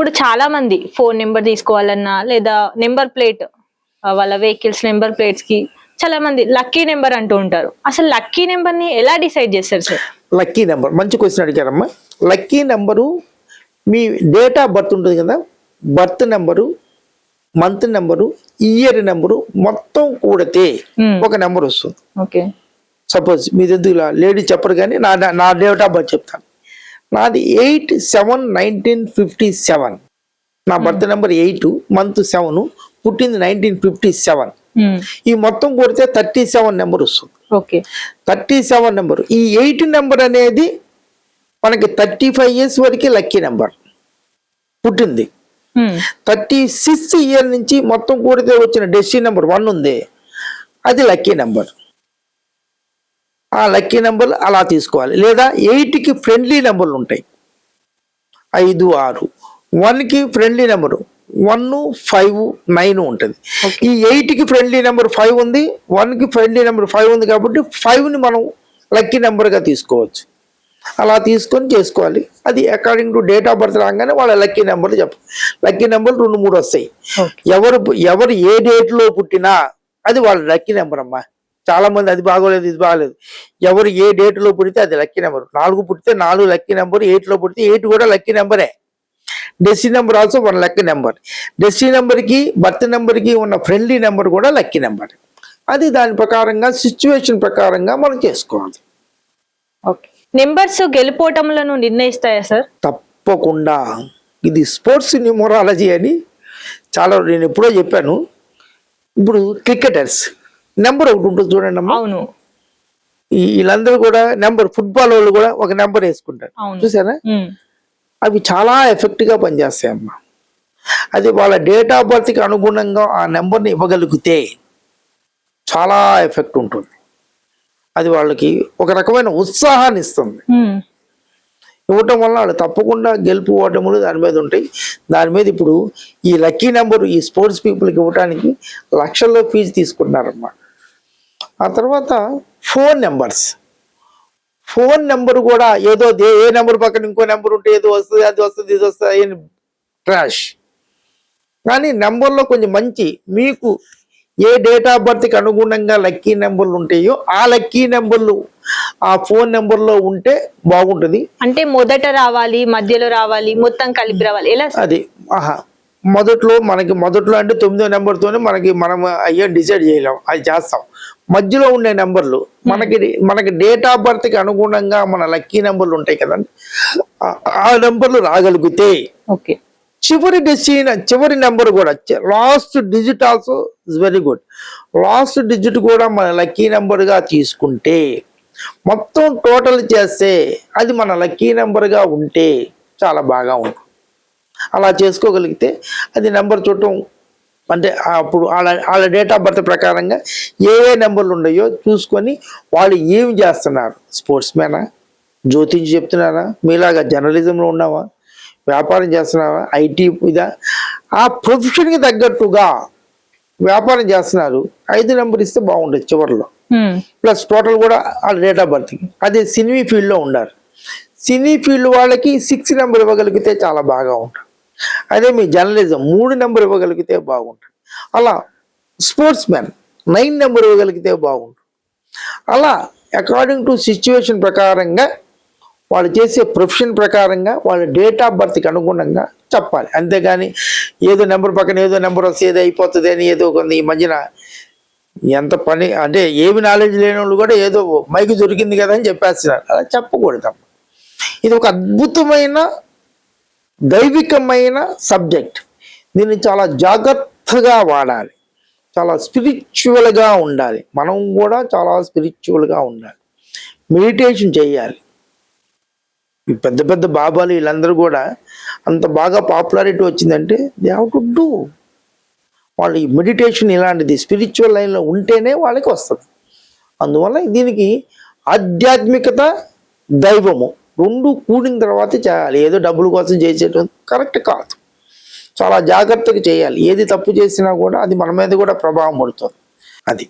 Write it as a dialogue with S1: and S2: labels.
S1: ఇప్పుడు చాలా మంది ఫోన్ నెంబర్ తీసుకోవాలన్నా లేదా నెంబర్ ప్లేట్ వాళ్ళ వెహికల్స్ నెంబర్ ప్లేట్స్ కి చాలా మంది లక్కీ నెంబర్ అంటూ ఉంటారు. అసలు లక్కీ నెంబర్ ని ఎలా డిసైడ్ చేస్తారు సార్?
S2: లక్కీ నెంబర్ మంచి క్వశ్చన్ అడిగారమ్మా. లక్కీ నెంబరు మీ డేట్ ఆఫ్ బర్త్ ఉంటుంది కదా, birth number, month number, year number మొత్తం కూడితే ఒక నెంబర్ వస్తుంది.
S1: ఓకే,
S2: సపోజ్ మీ దగ్గర లేడీ చెప్పరు కానీ నా డేట్ ఆఫ్ బర్త్ చెప్తాను. నాది 8/7/1957. నా బర్త్ నెంబర్ 8, మంత్ 7, పుట్టింది 1957. ఈ మొత్తం కొడితే 37 నెంబర్ వస్తుంది.
S1: Okay,
S2: 37 number. ఈ 8 నెంబర్ అనేది మనకి 35 ఇయర్స్ వరకు లక్కీ నెంబర్ పుట్టింది. 36 ఇయర్ నుంచి మొత్తం కూడితే వచ్చిన డెస్టినీ నెంబర్ 1 ఉంది, అది లక్కీ నెంబర్. ఆ లక్కీ నెంబర్లు అలా తీసుకోవాలి. లేదా 8కి ఫ్రెండ్లీ నెంబర్లు ఉంటాయి, 5, 6. 1కి ఫ్రెండ్లీ నెంబరు 1, 5, 9 ఉంటుంది. ఈ 8కి ఫ్రెండ్లీ నెంబర్ 5 ఉంది, 1కి ఫ్రెండ్లీ నెంబర్ 5 ఉంది కాబట్టి 5ని మనం లక్కీ నెంబర్గా తీసుకోవచ్చు. అలా తీసుకొని చేసుకోవాలి. అది according to date of birth రాగానే వాళ్ళ లక్కీ నెంబర్లు చెప్పాలి. లక్కీ నెంబర్లు 2, 3 వస్తాయి. ఎవరు ఏ డేట్లో పుట్టినా అది వాళ్ళ లక్కీ నెంబర్ అమ్మా. చాలా మంది అది బాగోలేదు ఇది బాగలేదు, ఎవరు ఏ డేట్లో పుడితే అది లక్కీ నెంబర్. 4 పుడితే 4 లక్కీ నెంబర్, 8లో పుడితే 8 కూడా లక్కీ నెంబరే. Destiny number also 1 lucky number. Destiny నెంబర్కి బర్త్ నెంబర్కి ఉన్న ఫ్రెండ్లీ నెంబర్ కూడా లక్కీ నెంబర్. అది దాని ప్రకారంగా సిచ్యువేషన్ ప్రకారంగా మనం చేసుకోవాలి.
S1: ఓకే, నెంబర్స్ గెలుపోటములను నిర్ణయిస్తాయా సార్?
S2: తప్పకుండా. ఇది స్పోర్ట్స్ న్యూమరాలజీ అని చాలా నేను ఎప్పుడో చెప్పాను. ఇప్పుడు క్రికెటర్స్ నెంబర్ ఒకటి ఉంటుంది చూడండి అమ్మా.
S1: అవును,
S2: వీళ్ళందరూ కూడా నెంబర్, ఫుట్బాల్ వాళ్ళు కూడా ఒక నెంబర్ వేసుకుంటారు చూసారా. అవి చాలా ఎఫెక్ట్గా పనిచేస్తాయి అమ్మా. అది వాళ్ళ డేట్ ఆఫ్ బర్త్కి అనుగుణంగా ఆ నెంబర్ని ఇవ్వగలిగితే చాలా ఎఫెక్ట్ ఉంటుంది. అది వాళ్ళకి ఒక రకమైన ఉత్సాహాన్ని ఇస్తుంది. ఇవ్వటం వల్ల వాళ్ళు తప్పకుండా గెలుపు ఓటములు దాని మీద ఉంటాయి. దాని మీద ఇప్పుడు ఈ లక్కీ నెంబరు ఈ స్పోర్ట్స్ పీపుల్కి ఇవ్వడానికి లక్షల్లో ఫీజు తీసుకుంటున్నారమ్మా. ఆ తర్వాత ఫోన్ నెంబర్స్. ఫోన్ నెంబర్ కూడా ఏదో ఏ నెంబర్ పక్కన ఇంకో నెంబర్ ఉంటే ఏదో వస్తుంది, అది వస్తుంది, ఇది వస్తుంది, ట్రాష్. కానీ నెంబర్లో కొంచెం మంచి, మీకు ఏ డేట్ ఆఫ్ బర్త్కి అనుగుణంగా లక్కీ నెంబర్లు ఉంటాయో ఆ లక్కీ నెంబర్లు ఆ ఫోన్ నెంబర్లో ఉంటే బాగుంటుంది.
S1: అంటే మొదట రావాలి, మధ్యలో రావాలి, మొత్తం కలిపి రావాలి, ఎలా?
S2: అది మొదట్లో అంటే 9వ నెంబర్తోనే మనం అయ్యో డిసైడ్ చేయలేం, అది చేస్తాం. మధ్యలో ఉండే నెంబర్లు మనకి డేట్ ఆఫ్ బర్త్కి అనుగుణంగా మన లక్కీ నెంబర్లు ఉంటాయి కదండి, ఆ నెంబర్లు రాగలిగితే
S1: ఓకే.
S2: చివరి నెంబర్ కూడా last digit also is very good. Last digit కూడా మన లక్కీ నెంబర్గా తీసుకుంటే మొత్తం టోటల్ చేస్తే అది మన లక్కీ నెంబర్గా ఉంటే చాలా బాగా ఉంటుంది. అలా చేసుకోగలిగితే అది నెంబర్ చూడటం అంటే అప్పుడు వాళ్ళ డేట్ ఆఫ్ బర్త్ ప్రకారంగా ఏ నెంబర్లు ఉన్నాయో చూసుకొని వాళ్ళు ఏమి చేస్తున్నారు. స్పోర్ట్స్ మ్యానా, జ్యోతించి చెప్తున్నారా, మీలాగా జర్నలిజంలో ఉన్నావా, వ్యాపారం చేస్తున్నావా, ఐటీ ఇదా, ఆ ప్రొఫెషన్కి తగ్గట్టుగా వ్యాపారం చేస్తున్నారు. 5 నెంబర్ ఇస్తే బాగుంటుంది చివరిలో. ప్లస్ టోటల్ కూడా వాళ్ళ డేట్ ఆఫ్ బర్త్కి. అదే సినీ ఫీల్డ్లో ఉన్నారు, సినీ ఫీల్డ్ వాళ్ళకి 6 నెంబర్ ఇవ్వగలిగితే చాలా బాగా ఉంటుంది. అదే మీ జర్నలిజం 3 నెంబర్ ఇవ్వగలిగితే బాగుంటుంది. అలా స్పోర్ట్స్ మ్యాన్ 9 నెంబర్ ఇవ్వగలిగితే బాగుంటుంది. అలా అకార్డింగ్ టు సిచ్యువేషన్ ప్రకారంగా వాళ్ళు చేసే ప్రొఫెషన్ ప్రకారంగా వాళ్ళ డేట్ ఆఫ్ బర్త్కి అనుగుణంగా చెప్పాలి. అంతేగాని ఏదో నెంబర్ పక్కన ఏదో నెంబర్ వస్తే ఏదో అయిపోతుంది అని ఏదో కొన్ని ఈ మధ్యన ఎంత పని అంటే ఏమి నాలెడ్జ్ లేని వాళ్ళు కూడా ఏదో మైకి దొరికింది కదా అని చెప్పేస్తున్నారు. అలా చెప్పకూడదు. ఇది ఒక అద్భుతమైన దైవికమైన సబ్జెక్ట్. దీన్ని చాలా జాగ్రత్తగా వాడాలి, చాలా స్పిరిచువల్గా ఉండాలి. మనం కూడా చాలా స్పిరిచువల్గా ఉండాలి, మెడిటేషన్ చేయాలి. ఈ పెద్ద పెద్ద బాబాలు వీళ్ళందరూ కూడా అంత బాగా పాపులారిటీ వచ్చిందంటే దే హ్యావ్ టు డూ. వాళ్ళు ఈ మెడిటేషన్ ఇలాంటిది స్పిరిచువల్ లైన్లో ఉంటేనే వాళ్ళకి వస్తుంది. అందువల్ల దీనికి ఆధ్యాత్మికత, దైవము 2 కూడిన తర్వాత చేయాలి. ఏదో డబ్బుల కోసం చేసేటం కరెక్ట్ కాదు. చాలా జాగ్రత్తగా చేయాలి. ఏది తప్పు చేసినా కూడా అది మన మీద కూడా ప్రభావం పడుతుంది. అది